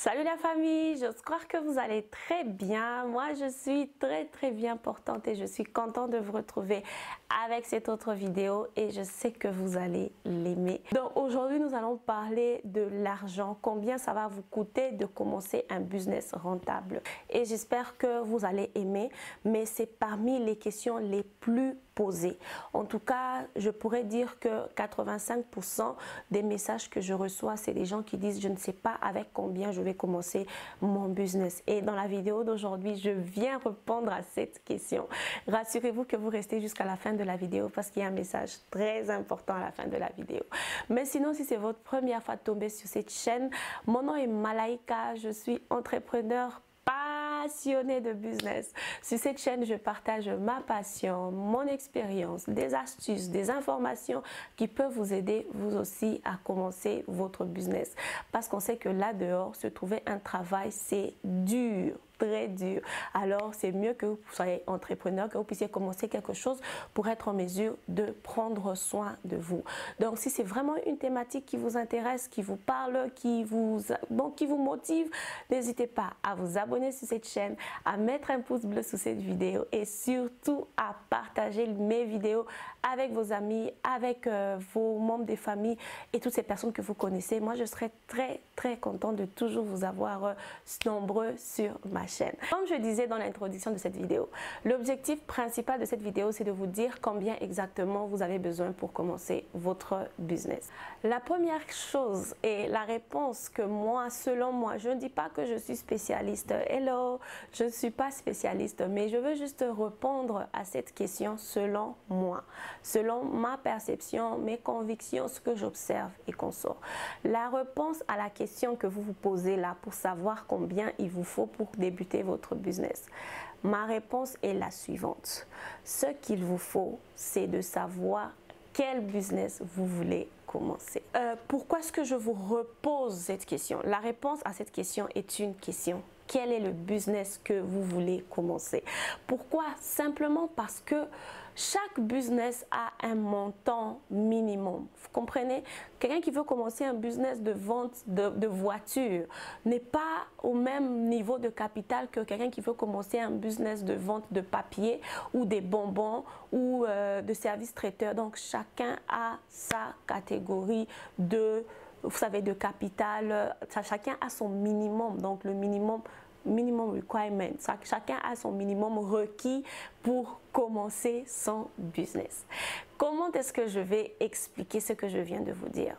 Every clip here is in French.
Salut la famille, j'espère que vous allez très bien. Moi, je suis très bien portante et je suis contente de vous retrouver avec cette autre vidéo et je sais que vous allez l'aimer. Donc aujourd'hui, nous allons parler de l'argent, combien ça va vous coûter de commencer un business rentable. Et j'espère que vous allez aimer, mais c'est parmi les questions les plus posées. En tout cas, je pourrais dire que 85% des messages que je reçois, c'est des gens qui disent « je ne sais pas avec combien je vais commencer mon business ». Et dans la vidéo d'aujourd'hui, je viens répondre à cette question. Rassurez-vous que vous restez jusqu'à la fin de la vidéo parce qu'il y a un message très important à la fin de la vidéo. Mais sinon, si c'est votre première fois de tomber sur cette chaîne, mon nom est Malaika, je suis entrepreneur passionnée de business. Sur cette chaîne, je partage ma passion, mon expérience, des astuces, des informations qui peuvent vous aider vous aussi à commencer votre business. Parce qu'on sait que là dehors, se trouver un travail, c'est dur. Très dur. Alors, c'est mieux que vous soyez entrepreneur, que vous puissiez commencer quelque chose pour être en mesure de prendre soin de vous. Donc, si c'est vraiment une thématique qui vous intéresse, qui vous parle, qui vous motive, n'hésitez pas à vous abonner sur cette chaîne, à mettre un pouce bleu sous cette vidéo et surtout à partager mes vidéos avec vos amis, avec vos membres des familles et toutes ces personnes que vous connaissez. Moi, je serais très contente de toujours vous avoir nombreux sur ma chaîne. Comme je disais dans l'introduction de cette vidéo, l'objectif principal de cette vidéo, c'est de vous dire combien exactement vous avez besoin pour commencer votre business. La première chose et la réponse que moi, selon moi, je ne dis pas que je suis spécialiste. Hello, je ne suis pas spécialiste, mais je veux juste répondre à cette question selon moi, selon ma perception, mes convictions, ce que j'observe et qu'on sort. La réponse à la question que vous vous posez là pour savoir combien il vous faut pour débuter votre business. Ma réponse est la suivante. Ce qu'il vous faut, c'est de savoir quel business vous voulez commencer. Pourquoi est-ce que je vous repose cette question? La réponse à cette question est une question. Quel est le business que vous voulez commencer? Pourquoi? Simplement parce que chaque business a un montant minimum. Vous comprenez? Quelqu'un qui veut commencer un business de vente de voitures n'est pas au même niveau de capital que quelqu'un qui veut commencer un business de vente de papier ou des bonbons ou de services traiteurs. Donc chacun a sa catégorie de, vous savez, de capital. Chacun a son minimum, donc le minimum requirement. Chacun a son minimum requis pour commencer son business. Comment est-ce que je vais expliquer ce que je viens de vous dire?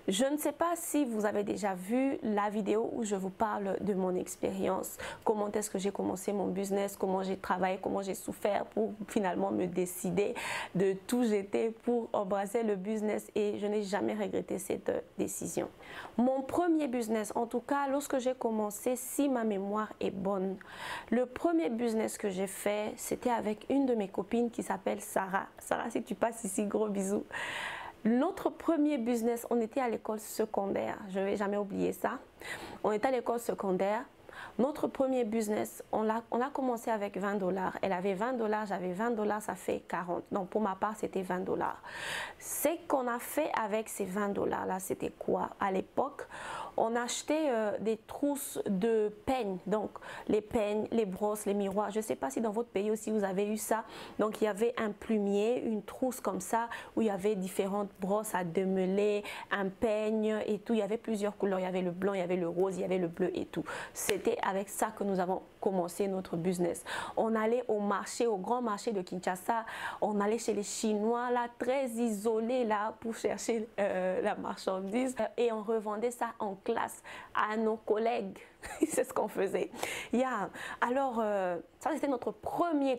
Je ne sais pas si vous avez déjà vu la vidéo où je vous parle de mon expérience, comment est-ce que j'ai commencé mon business, comment j'ai travaillé, comment j'ai souffert pour finalement me décider de tout jeter pour embrasser le business et je n'ai jamais regretté cette décision. Mon premier business, en tout cas lorsque j'ai commencé, si ma mémoire est bonne, le premier business que j'ai fait, c'était avec une de mes copines qui s'appelle Sarah. Sarah, si tu passes ici, gros bisous. Notre premier business, on était à l'école secondaire. Je ne vais jamais oublier ça. On était à l'école secondaire. Notre premier business, on a commencé avec 20 $. Elle avait 20 $, j'avais 20 $, ça fait 40. Donc pour ma part, c'était 20 $. Ce qu'on a fait avec ces 20 $ là, c'était quoi? À l'époque, on achetait des trousses de peignes. Donc les peignes, les brosses, les miroirs. Je ne sais pas si dans votre pays aussi vous avez eu ça. Donc il y avait un plumier, une trousse comme ça où il y avait différentes brosses à démêler, un peigne et tout. Il y avait plusieurs couleurs. Il y avait le blanc, il y avait le rose, il y avait le bleu et tout. C'était avec ça que nous avons commencé notre business. On allait au marché, au grand marché de Kinshasa. On allait chez les Chinois, là, très isolés, là, pour chercher la marchandise. Et on revendait ça en classe à nos collègues. C'est ce qu'on faisait. Alors, ça, c'était notre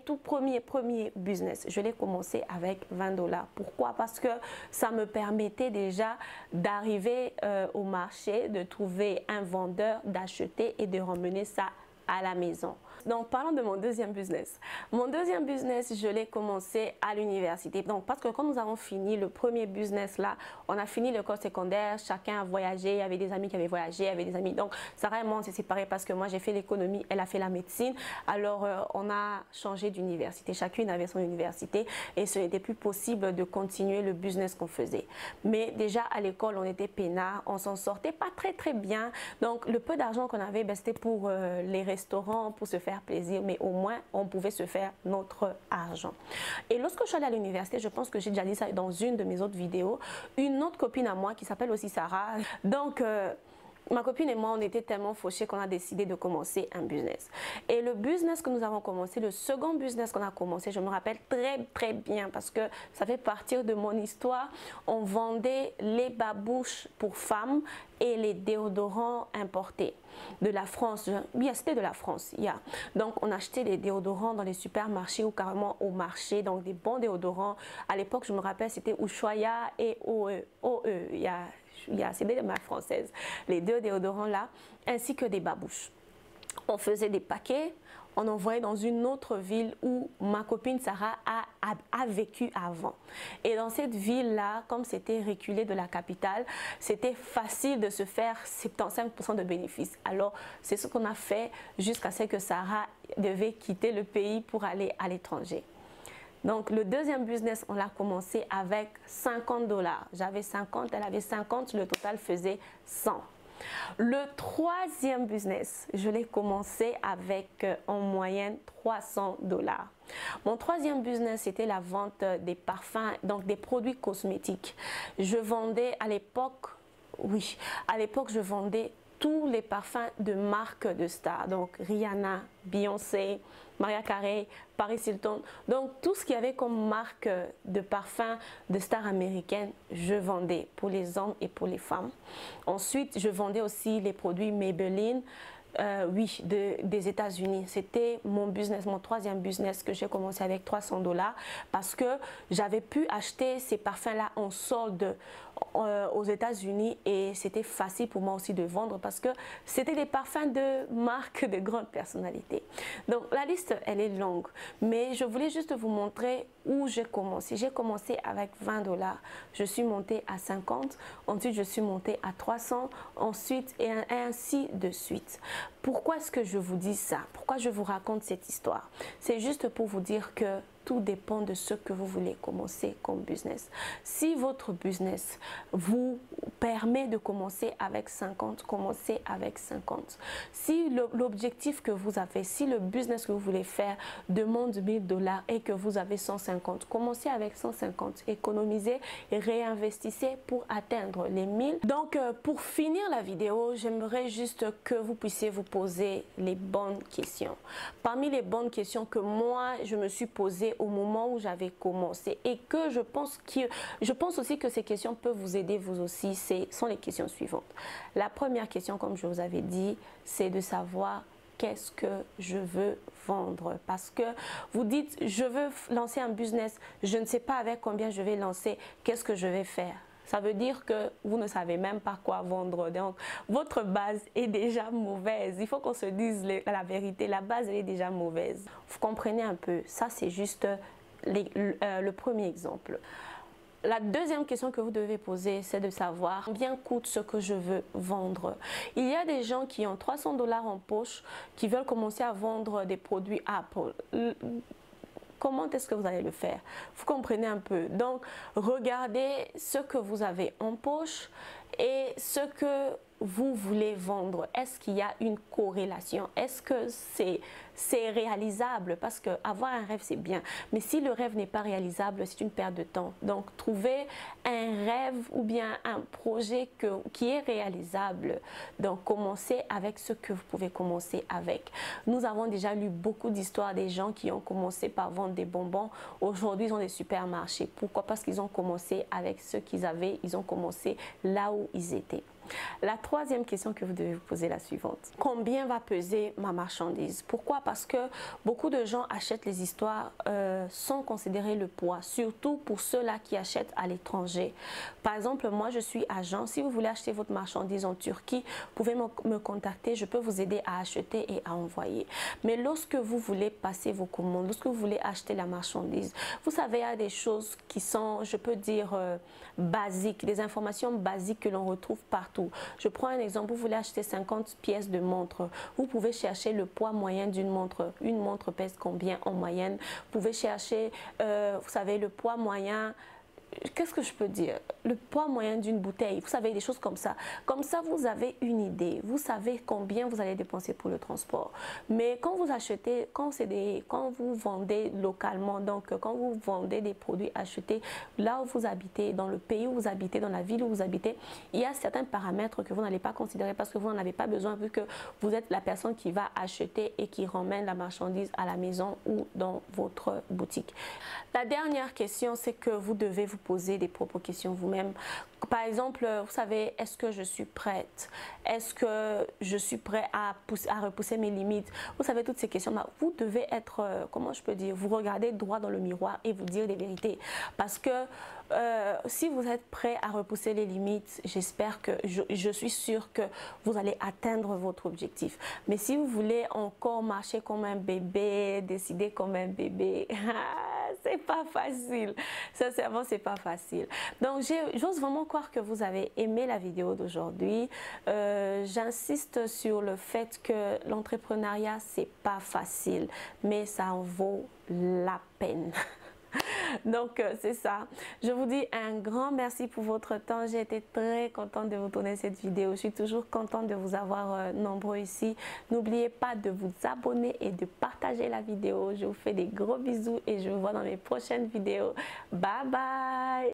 tout premier business. Je l'ai commencé avec 20 $. Pourquoi? Parce que ça me permettait déjà d'arriver au marché, de trouver un vendeur, d'acheter et de ramener ça à la maison. Donc, parlons de mon deuxième business. Mon deuxième business, je l'ai commencé à l'université. Donc, parce que quand nous avons fini le premier business là, on a fini l'école secondaire, chacun a voyagé, il y avait des amis qui avaient voyagé, il y avait des amis. Donc, Sarah et moi, on s'est séparés parce que moi, j'ai fait l'économie, elle a fait la médecine. Alors, on a changé d'université. Chacune avait son université et ce n'était plus possible de continuer le business qu'on faisait. Mais déjà, à l'école, on était peinards, on s'en sortait pas très bien. Donc, le peu d'argent qu'on avait, ben, c'était pour les restaurants, pour se faire plaisir, mais au moins, on pouvait se faire notre argent. Et lorsque je suis allée à l'université, je pense que j'ai déjà dit ça dans une de mes autres vidéos, une autre copine à moi qui s'appelle aussi Sarah. Donc, ma copine et moi, on était tellement fauchés qu'on a décidé de commencer un business. Et le business que nous avons commencé, le second business qu'on a commencé, je me rappelle très bien parce que ça fait partir de mon histoire. On vendait les babouches pour femmes et les déodorants importés de la France. Oui, c'était de la France. Donc, on achetait des déodorants dans les supermarchés ou carrément au marché, donc des bons déodorants. À l'époque, je me rappelle, c'était Ushuaïa et OE. C'est des marques françaises, les deux déodorants là, ainsi que des babouches. On faisait des paquets, on envoyait dans une autre ville où ma copine Sarah a vécu avant. Et dans cette ville-là, comme c'était reculé de la capitale, c'était facile de se faire 75% de bénéfices. Alors, c'est ce qu'on a fait jusqu'à ce que Sarah devait quitter le pays pour aller à l'étranger. Donc, le deuxième business, on l'a commencé avec 50 $. J'avais 50, elle avait 50, le total faisait 100. Le troisième business, je l'ai commencé avec en moyenne 300 $. Mon troisième business, c'était la vente des parfums, donc des produits cosmétiques. Je vendais à l'époque, je vendais tous les parfums de marques de stars, donc Rihanna, Beyoncé, Mariah Carey, Paris Hilton. Donc tout ce qu'il y avait comme marque de parfums de stars américaines, je vendais pour les hommes et pour les femmes. Ensuite, je vendais aussi les produits Maybelline, des États-Unis. C'était mon business, mon troisième business que j'ai commencé avec 300 $ parce que j'avais pu acheter ces parfums-là en solde aux États-Unis et c'était facile pour moi aussi de vendre parce que c'était des parfums de marques de grandes personnalités. Donc la liste, elle est longue, mais je voulais juste vous montrer où j'ai commencé. J'ai commencé avec 20 $, je suis montée à 50, ensuite je suis montée à 300, ensuite et ainsi de suite. Pourquoi est-ce que je vous dis ça? Pourquoi je vous raconte cette histoire? C'est juste pour vous dire que tout dépend de ce que vous voulez commencer comme business. Si votre business vous permet de commencer avec 50, commencez avec 50. Si l'objectif que vous avez, si le business que vous voulez faire demande 1000 $ et que vous avez 150, commencez avec 150, économisez et réinvestissez pour atteindre les 1000. Donc, pour finir la vidéo, j'aimerais juste que vous puissiez vous poser les bonnes questions. Parmi les bonnes questions que moi, je me suis posée au moment où j'avais commencé et que je pense aussi que ces questions peuvent vous aider vous aussi, sont les questions suivantes. La première question, comme je vous avais dit, c'est de savoir qu'est-ce que je veux vendre. Parce que vous dites, je veux lancer un business, je ne sais pas avec combien je vais lancer, qu'est-ce que je vais faire? Ça veut dire que vous ne savez même pas quoi vendre. Donc, votre base est déjà mauvaise. Il faut qu'on se dise la vérité. La base, elle est déjà mauvaise. Vous comprenez un peu. Ça, c'est juste le premier exemple. La deuxième question que vous devez poser, c'est de savoir combien coûte ce que je veux vendre. Il y a des gens qui ont 300 $ en poche, qui veulent commencer à vendre des produits Apple. Comment est-ce que vous allez le faire? Vous comprenez un peu. Donc, regardez ce que vous avez en poche et ce que vous voulez vendre. Est-ce qu'il y a une corrélation? Est-ce que c'est réalisable? Parce que avoir un rêve, c'est bien. Mais si le rêve n'est pas réalisable, c'est une perte de temps. Donc, trouvez un rêve ou bien un projet qui est réalisable. Donc, commencez avec ce que vous pouvez commencer avec. Nous avons déjà lu beaucoup d'histoires des gens qui ont commencé par vendre des bonbons. Aujourd'hui, ils ont des supermarchés. Pourquoi? Parce qu'ils ont commencé avec ce qu'ils avaient. Ils ont commencé là où ils étaient. La troisième question que vous devez vous poser est la suivante. Combien va peser ma marchandise? Pourquoi Parce que beaucoup de gens achètent les histoires sans considérer le poids, surtout pour ceux-là qui achètent à l'étranger. Par exemple, moi je suis agent. Si vous voulez acheter votre marchandise en Turquie, vous pouvez me contacter, je peux vous aider à acheter et à envoyer. Mais lorsque vous voulez passer vos commandes, lorsque vous voulez acheter la marchandise, vous savez, il y a des choses qui sont, je peux dire, basiques, des informations basiques que l'on retrouve partout. Je prends un exemple, vous voulez acheter 50 pièces de montre, vous pouvez chercher le poids moyen d'une montre. Une montre pèse combien en moyenne? Vous pouvez chercher, vous savez, le poids moyen. Qu'est-ce que je peux dire? Le poids moyen d'une bouteille, vous savez, des choses comme ça. Comme ça, vous avez une idée. Vous savez combien vous allez dépenser pour le transport. Mais quand vous achetez, quand vous vendez localement, donc quand vous vendez des produits achetés là où vous habitez, dans le pays où vous habitez, dans la ville où vous habitez, il y a certains paramètres que vous n'allez pas considérer parce que vous n'en avez pas besoin vu que vous êtes la personne qui va acheter et qui ramène la marchandise à la maison ou dans votre boutique. La dernière question, c'est que vous devez vous poser des propres questions vous-même. Par exemple, vous savez, est-ce que je suis prête? Est-ce que je suis prêt à repousser mes limites? Vous savez, toutes ces questions-là, vous devez être, comment je peux dire, vous regardez droit dans le miroir et vous dire des vérités. Parce que si vous êtes prêt à repousser les limites, j'espère que, je suis sûre que vous allez atteindre votre objectif. Mais si vous voulez encore marcher comme un bébé, décider comme un bébé, c'est pas facile. Sincèrement, c'est pas facile. Donc, j'ose vraiment croire que vous avez aimé la vidéo d'aujourd'hui. J'insiste sur le fait que l'entrepreneuriat, c'est pas facile, mais ça en vaut la peine. Donc, c'est ça. Je vous dis un grand merci pour votre temps. J'ai été très contente de vous tourner cette vidéo. Je suis toujours contente de vous avoir nombreux ici. N'oubliez pas de vous abonner et de partager la vidéo. Je vous fais des gros bisous et je vous vois dans mes prochaines vidéos. Bye bye!